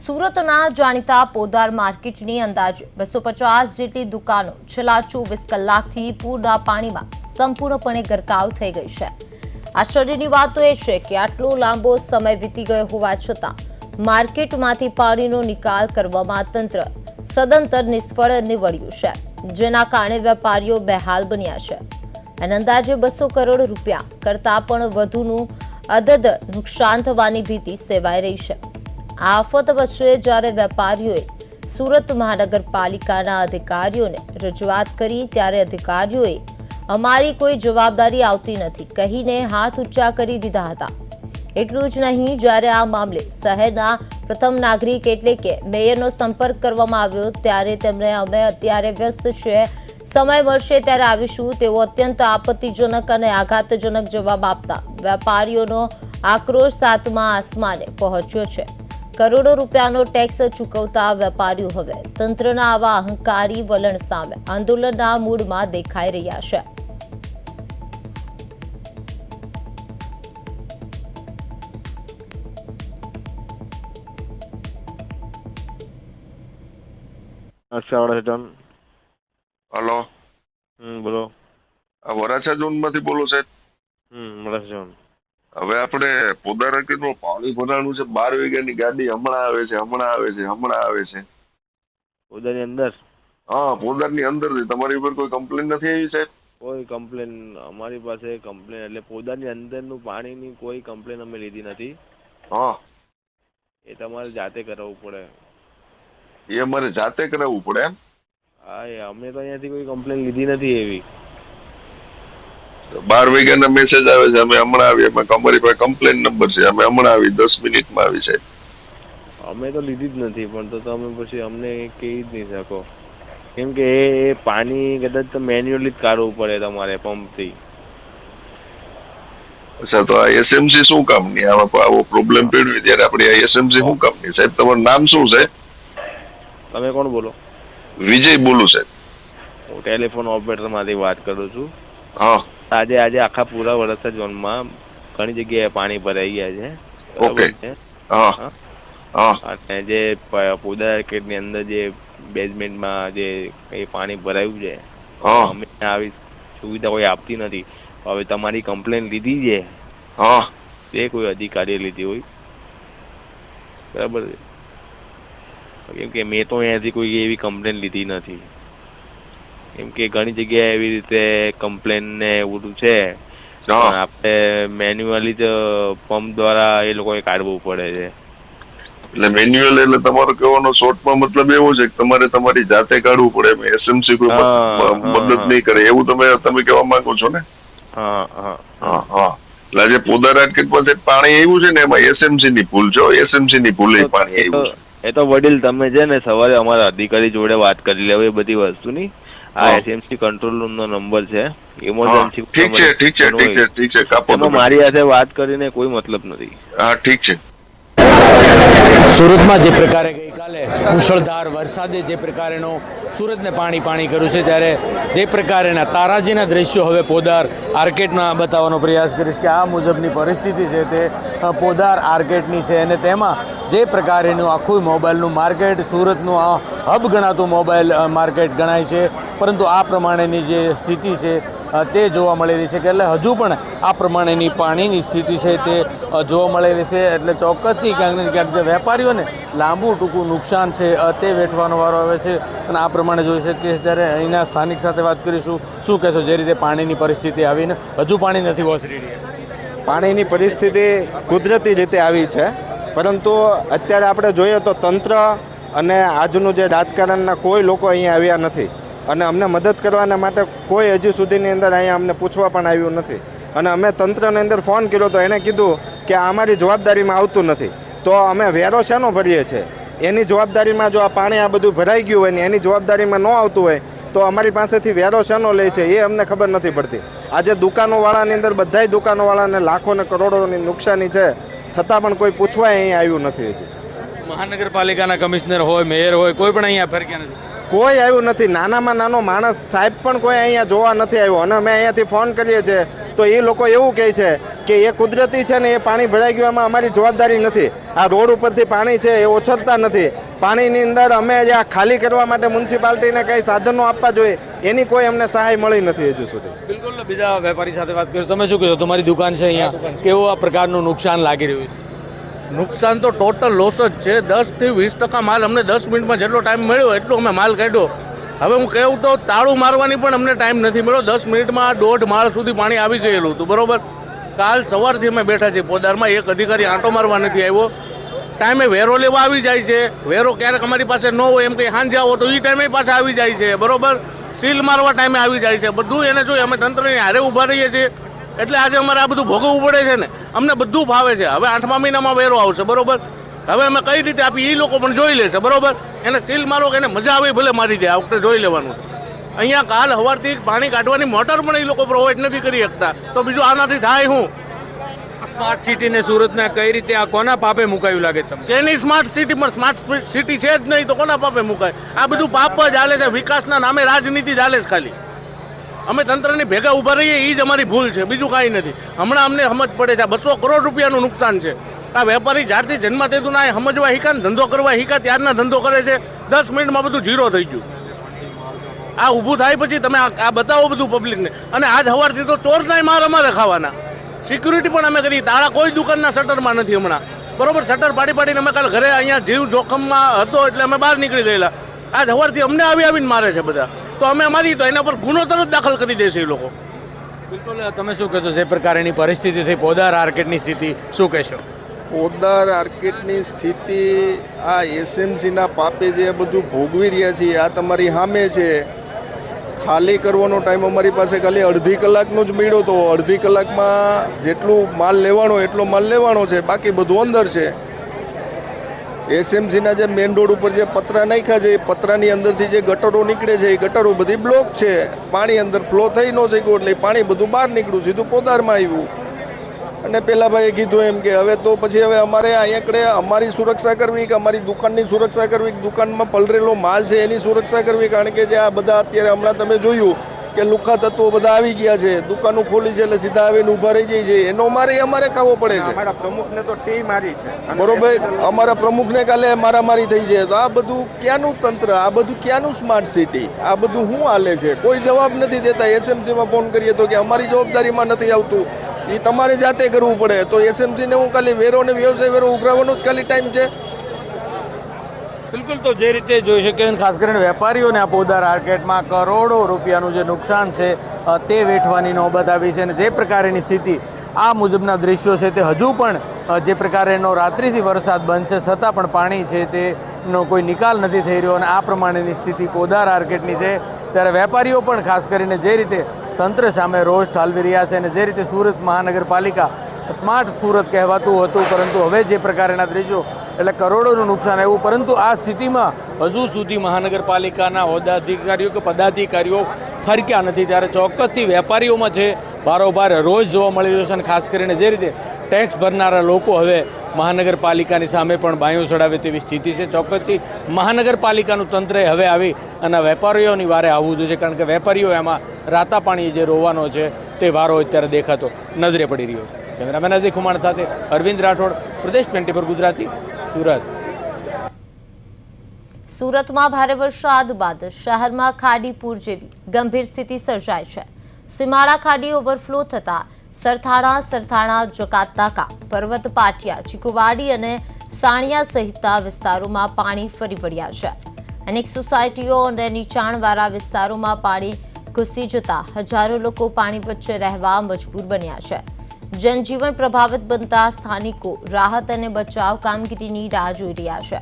સુરતના જાણીતા પોદાર માર્કેટની અંદાજે 250 જેટલી દુકાનો છેલ્લા 24 કલાકથી પૂરના પાણીમાં સંપૂર્ણપણે ગરકાવ થઈ ગઈ છે। આશ્ચર્યની વાત તો એ છે કે આટલો લાંબો સમય વીતી ગયો હોવા છતાં માર્કેટમાંથી પાણીનો નિકાલ કરવામાં તંત્ર સદંતર નિષ્ફળ નીવડ્યું છે, જેના કારણે વેપારીઓ બેહાલ બન્યા છે અને અંદાજે 200 કરોડ રૂપિયા કરતાં પણ વધુનું અદદ નુકસાન થવાની ભીતિ સેવાઈ રહી છે। આ આફત વચ્ચે જ્યારે વેપારીઓએ સુરત મહાનગરપાલિકાના અધિકારીઓને રજૂઆત કરી ત્યારે અધિકારીઓએ અમારી કોઈ જવાબદારી આવતી નથી કહીને હાથ ઊંચા કરી દીધા હતા। એટલું જ નહીં, જ્યારે આ મામલે શહેરના પ્રથમ નાગરિક એટલે કે મેયરનો સંપર્ક કરવામાં આવ્યો ત્યારે તેમણે અમે અત્યારે વ્યસ્ત છીએ, સમય મળશે ત્યારે આવીશું તેવો અત્યંત આપત્તિજનક અને આઘાતજનક જવાબ આપતા વેપારીઓનો આક્રોશ સાતમા આસમાને પહોંચ્યો છે। કરોડો રૂપિયાનો ટેક્સ ચૂકવતા વેપારીઓ હવે તંત્રના આવા અહંકારી વલણ સામે આંદોલનના મૂડમાં દેખાઈ રહ્યા છે। હલો, બોલો। આ વરાછા ઝોન માંથી બોલો સાહેબ? વરાછા। હવે આપણે પોદાર માર્કેટમાં પાણી ભરાણું છે, 12 વીઘાની ગાડી હમણાં આવે છે। પોદારની અંદર? હા, પોદારની અંદર છે। તમારી ઉપર કોઈ કમ્પ્લેન નથી આવી સાહેબ? કોઈ કમ્પ્લેન અમારી પાસે કમ્પ્લેન એટલે પોદારની અંદરનું પાણીની કોઈ કમ્પ્લેન અમે લીધી નથી। હા, એ તમારે જાતે કરાવવું પડે। એ અમારે જાતે કરાવવું પડે એમ? હા, અમે તો અહીંયાથી કોઈ કમ્પ્લેન લીધી નથી એવી। 12 વીઘાના મેસેજ આવે છે, અમે હમણાં આવીએ, અમારી પાસે કમ્પ્લેન નંબર છે, અમે હમણાં આવી 10 મિનિટમાં આવી સાહેબ। અમે તો લીધી જ નથી, પણ તો તમે પછી અમને કહી જ નહીં શકો, કેમ કે એ પાણી કદાચ તો મેન્યુઅલી જ કાઢવું પડે તમારે પંપથી। અચ્છા, તો આ એસએમસી શું કામની? આવો પ્રોબ્લેમ પડ્યો ત્યારે આપણે આ એસએમસી શું કામની સાહેબ? તમારું નામ શું છે? તમે કોણ બોલો? વિજય બોલું સાહેબ। હું ટેલિફોન ઓપરેટરમાંથી વાત કરું છું। હા, આજે આખા પૂરા વરાછા ઝોનમાં ઘણી જગ્યાએ પાણી ભરાઈ ગયા છે, ઓકે। બરાબર છે? હા હા, અને જે પોદાર માર્કેટની અંદર જે બેઝમેન્ટમાં જે કંઈ પાણી ભરાયું છે, હા અમે આવી સુવિધા કોઈ આપતી નથી। હવે તમારી કમ્પ્લેન લીધી છે, હા, તે કોઈ અધિકારીએ લીધી હોય, બરાબર છે? કેમ કે મેં તો અહીંયાથી કોઈ એવી કમ્પ્લેન લીધી નથી, કેમ કે ઘણી જગ્યાએ એવી રીતે કમ્પ્લેન ને એવું છે, પણ આપણે મેન્યુઅલી જ પંપ દ્વારા એ લોકોએ કાઢવું પડે છે। એટલે મેન્યુઅલ એટલે તમારો કહેવાનો શોર્ટમાં મતલબ એવો છે કે તમારે તમારી જાતે કાઢવું પડે, એસએમસી કોઈ મદદ નહીં કરે, એવું તમે કહેવા માંગો છો ને? હા હા હા હા, એટલે આજે પોદાર માર્કેટમાં જે પાણી આવ્યું છે ને એમાં એસએમસી ની ભૂલ છે, એસએમસી ની ભૂલે પાણી આવ્યું છે। એ તો વડીલ તમે છે ને સવારે અમારા અધિકારી જોડે વાત કરી લેવો એ બધી વસ્તુની। આ એસએમસી કંટ્રોલ રૂમ નો નંબર છે, ઇમરજન્સી ઠીક છે, કાપો એમાં મારી સાથે વાત કરીને કોઈ મતલબ નથી। હા, ઠીક છે। સુરતમાં જે પ્રકારે ગઈકાલે મુશળધાર વરસાદે જે પ્રકારેનો સુરતને પાણી કર્યું છે, ત્યારે જે પ્રકારેના તારાજીના દ્રશ્યો હવે પોદાર માર્કેટમાં બતાવવાનો પ્રયાસ કરીશ કે આ મુજબની પરિસ્થિતિ છે તે પોદાર માર્કેટની છે, અને તેમાં જે પ્રકારેનું આખું મોબાઈલનું માર્કેટ સુરતનું આ હબ ગણાતું મોબાઈલ માર્કેટ ગણાય છે, પરંતુ આ પ્રમાણેની જે સ્થિતિ છે તે જોવા મળી રહી છે કે એટલે હજુ પણ આ પ્રમાણેની પાણીની સ્થિતિ છે તે જોવા મળી રહી છે। એટલે ચોક્કસથી ક્યાંક ને ક્યાંક જે વેપારીઓને લાંબુ ટૂંકું નુકસાન છે તે વેઠવાનો વારો આવે છે, અને આ પ્રમાણે જોઈ શકીએ ત્યારે અહીંના સ્થાનિક સાથે વાત કરીશું। શું કહેશો, જે રીતે પાણીની પરિસ્થિતિ આવીને હજુ પાણી નથી ઓસરી રહી? પાણીની પરિસ્થિતિ કુદરતી રીતે આવી છે, પરંતુ અત્યારે આપણે જોઈએ તો તંત્ર અને આજનું જે રાજકારણના કોઈ લોકો અહીંયા આવ્યા નથી, અને અમને મદદ કરવાના માટે કોઈ હજી સુધીની અંદર અહીંયા અમને પૂછવા પણ આવ્યું નથી, અને અમે તંત્રની અંદર ફોન કર્યો તો એણે કીધું કે અમારી જવાબદારીમાં આવતું નથી। તો અમે વેરો શેનો ભરીએ છીએ? એની જવાબદારીમાં જો આ પાણી આ બધું ભરાઈ ગયું હોય ને એની જવાબદારીમાં ન આવતું હોય તો અમારી પાસેથી વેરો શેનો લે છે એ અમને ખબર નથી પડતી। આજે દુકાનોવાળાની અંદર બધાય દુકાનોવાળાને લાખો ને કરોડોની નુકસાની છે, છતાં પણ કોઈ પૂછવા અહીંયા આવ્યું નથી હજી। મહાનગરપાલિકાના કમિશનર હોય, મેયર હોય, કોઈ પણ અહીંયા ફરક્યા નથી? કોઈ આવ્યું નથી, નાનામાં નાનો માણસ સાહેબ પણ કોઈ અહીંયા જોવા નથી આવ્યો, અને અમે અહીંયાથી ફોન કરીએ છીએ તો એ લોકો એવું કહે છે કે એ કુદરતી છે ને એ પાણી ભરાઈ ગયું, એમાં અમારી જવાબદારી નથી। આ રોડ ઉપરથી પાણી છે એ ઓછરતા નથી. પાણીની અંદર અમે જે આ ખાલી કરવા માટે મ્યુનિસિપાલિટીને કંઈ સાધનો આપવા જોઈએ એની કોઈ અમને સહાય મળી નથી હજુ સુધી. બિલકુલ. બીજા વેપારી સાથે વાત કરીશું. તમે શું કહો છો? તમારી દુકાન છે અહીંયા, કેવું આ પ્રકારનું નુકસાન લાગી રહ્યું છે? નુકસાન તો ટોટલ લોસ જ છે. 10 થી 20% માલ અમને 10 મિનિટમાં જેટલો ટાઈમ મળ્યો એટલો અમે માલ કાઢ્યો. હવે હું કહું તો તાળું મારવાની પણ અમને ટાઈમ નથી મળ્યો. 10 મિનિટમાં 1.5 માળ સુધી પાણી આવી ગયેલું હતું. બરોબર. કાલ સવારથી અમે બેઠા છીએ પોદારમાં. એક અધિકારી આંટો મારવા નથી આવ્યો. ટાઈમે વેરો લેવા આવી જાય છે. વેરો ક્યારેક અમારી પાસે ન હોય એમ કંઈ સાંજે આવો તો એ ટાઈમે પાછા આવી જાય છે. બરોબર. સીલ મારવા ટાઈમે આવી જાય છે. બધું એને જોઈએ. અમે તંત્રની હારે ઊભા રહીએ છીએ એટલે આજે અમારે આ બધું ભોગવવું પડે છે ને. અમને બધું ફાવે છે. હવે 8મા મહિનામાં વેરો આવશે. બરોબર. હવે અમે કઈ રીતે આપી એ લોકો પણ જોઈ લેશે. બરોબર. એને સીલ મારો કે એને મજા આવે ભલે મારી દે. આ વખતે જોઈ લેવાનું છે. અહીંયા કાલ સવારથી પાણી કાઢવાની મોટર પણ એ લોકો પ્રોવાઈડ નથી કરી શકતા. તો બીજું આનાથી થાય શું? સ્માર્ટ સિટીને સુરતને કઈ રીતે આ કોના પાપે મુકાયું લાગે તમને? શેની સ્માર્ટ સિટી પણ સ્માર્ટ સિટી છે જ નહીં તો કોના પાપે મુકાય? આ બધું પાપ જ હાલે છે. વિકાસના નામે રાજનીતિ ચાલે છે ખાલી. અમે તંત્રની ભેગા ઊભા રહીએ એ જ અમારી ભૂલ છે, બીજું કાંઈ નથી. હમણાં અમને સમજ પડે છે 200 કરોડ રૂપિયાનું નુકસાન છે. આ વેપારી જ્યારથી જન્મ થયું ના સમજવા શીખા ને ધંધો કરવા શીખા ત્યારના ધંધો કરે છે. 10 મિનિટમાં બધું ઝીરો થઈ ગયું. આ ઊભું થાય પછી તમે આ બતાવો બધું પબ્લિકને. અને આજ સવારથી તો ચોરનાય માર અમારે ખાવાના. સિક્યુરિટી પણ અમે કરી. તાળા કોઈ દુકાનના શટરમાં નથી હમણાં. બરોબર. શટર પાડી પાડીને અમે કાલે ઘરે અહીંયા જીવ જોખમમાં હતો એટલે અમે બહાર નીકળી ગયેલા. આજ સવારથી અમને આવીને મારે છે બધા. તો અમે મારી તો એના પર ગુનો તરત દાખલ કરી દેશે એ લોકો. બિલકુલ. તમે શું કહેશો? જે પ્રકારની પરિસ્થિતિ થઈ પોદાર આર્કેટની સ્થિતિ શું કહેશો? પોદાર આર્કેટની સ્થિતિ આ એસએમસીના પાપે જે બધું ભોગવી રહ્યા છીએ આ તમારી સામે છે. ખાલી કરવાનો ટાઈમ અમારી પાસે ખાલી અડધી કલાકનો જ મળ્યો તો અડધી કલાકમાં જેટલું માલ લેવાનો એટલો માલ લેવાનો છે, બાકી બધું અંદર છે. એસએમસીના જે મેઇન રોડ ઉપર જે પતરા નાખ્યા છે એ પતરાની અંદરથી જે ગટરો નીકળે છે એ ગટરો બધી બ્લોક છે. પાણી અંદર ફ્લો થઈ ન શક્યું એટલે પાણી બધું બહાર નીકળ્યું, સીધું પોદારમાં આવ્યું. અને પેલા ભાઈએ કીધું એમ કે હવે તો પછી હવે અમારે અહીંયા અમારી સુરક્ષા કરવી કે અમારી દુકાનની સુરક્ષા કરવી, દુકાનમાં પલરેલો માલ છે એની સુરક્ષા કરવી. કારણ કે જે આ બધા અત્યારે હમણાં તમે જોયું કે લુખ્ખા તત્વો બધા આવી ગયા છે, દુકાનો ખોલી છે એટલે સીધા આવીને ઊભા રહી જાય છે. એનો અમારે ખાવો પડે છે. અમારા પ્રમુખને તો ટી મારી છે. બરોબર. અમારા પ્રમુખને કાલે મારામારી થઈ છે. તો આ બધું ક્યાંનું તંત્ર, આ બધું ક્યાંનું સ્માર્ટ સિટી, આ બધું શું હાલે છે? કોઈ જવાબ નથી દેતા. એસએમસીમાં ફોન કરીએ તો કે અમારી જવાબદારીમાં નથી આવતું, એ તમારે જાતે કરવું પડે. તો એસએમસીને હું ખાલી વેરો અને વ્યવસાય વેરો ઉઘરાવવાનો જ ખાલી ટાઈમ છે. બિલકુલ. તો જે રીતે જોઈ શકીએ ખાસ કરીને વેપારીઓને આ પોદાર આર્કેટમાં કરોડો રૂપિયાનું જે નુકસાન છે તે વેઠવાની નોબત આવી છે. અને જે પ્રકારની સ્થિતિ આ મુજબના દ્રશ્યો છે તે હજુ પણ જે પ્રકારેનો રાત્રિથી વરસાદ બંધ છે છતાં પણ પાણી છે તેનો કોઈ નિકાલ નથી થઈ રહ્યો. અને આ પ્રમાણેની સ્થિતિ પોદાર આર્કેટની છે. ત્યારે વેપારીઓ પણ ખાસ કરીને જે રીતે તંત્ર સામે રોષ ઠાલવી રહ્યા છે અને જે રીતે સુરત મહાનગરપાલિકા સ્માર્ટ સુરત કહેવાતું હતું પરંતુ હવે જે પ્રકારના દ્રશ્યો એટલે કરોડોનું નુકસાન આવ્યું. પરંતુ આ સ્થિતિમાં હજુ સુધી મહાનગરપાલિકાના હોદ્દાધિકારીઓ કે પદાધિકારીઓ ફરક્યા નથી. ત્યારે ચોક્કસથી વેપારીઓમાં છે ભારોભાર રોજ જોવા મળી રહ્યો છે. અને ખાસ કરીને જે રીતે ટેક્સ ભરનારા લોકો હવે મહાનગરપાલિકાની સામે પણ બાયું ચડાવે તેવી સ્થિતિ છે. ચોક્કસથી મહાનગરપાલિકાનું તંત્રએ હવે આવી અને વેપારીઓની વારે આવવું જોઈએ. કારણ કે વેપારીઓ એમાં રાતા પાણી જે રોવાનો છે તે વારો અત્યારે દેખાતો નજરે પડી રહ્યો છે. કેમેરામેન અજય કુમાર સાથે અરવિંદ રાઠોડ, પ્રદેશ 24 ગુજરાતી, સુરત. સુરતમાં ભારે વરસાદ બાદ શહેરમાં ખાડી પૂર જેવી ગંભીર સ્થિતિ સર્જાઈ છે. સીમાડા ખાડી ઓવરફ્લો થતા સરથાણા, જકાતનાકા, પર્વત પાટિયા, ચીકુવાડી અને સાણિયા સહિતના વિસ્તારોમાં પાણી ફરી વળ્યા છે. અનેક સોસાયટીઓ અને નીચાણવાળા વિસ્તારોમાં પાણી ઘૂસી જતા હજારો લોકો પાણી વચ્ચે રહેવા મજબૂર બન્યા છે. જનજીવન પ્રભાવિત બનતા સ્થાનિકો રાહત અને બચાવ કામગીરીની રાહ જોઈ રહ્યા છે.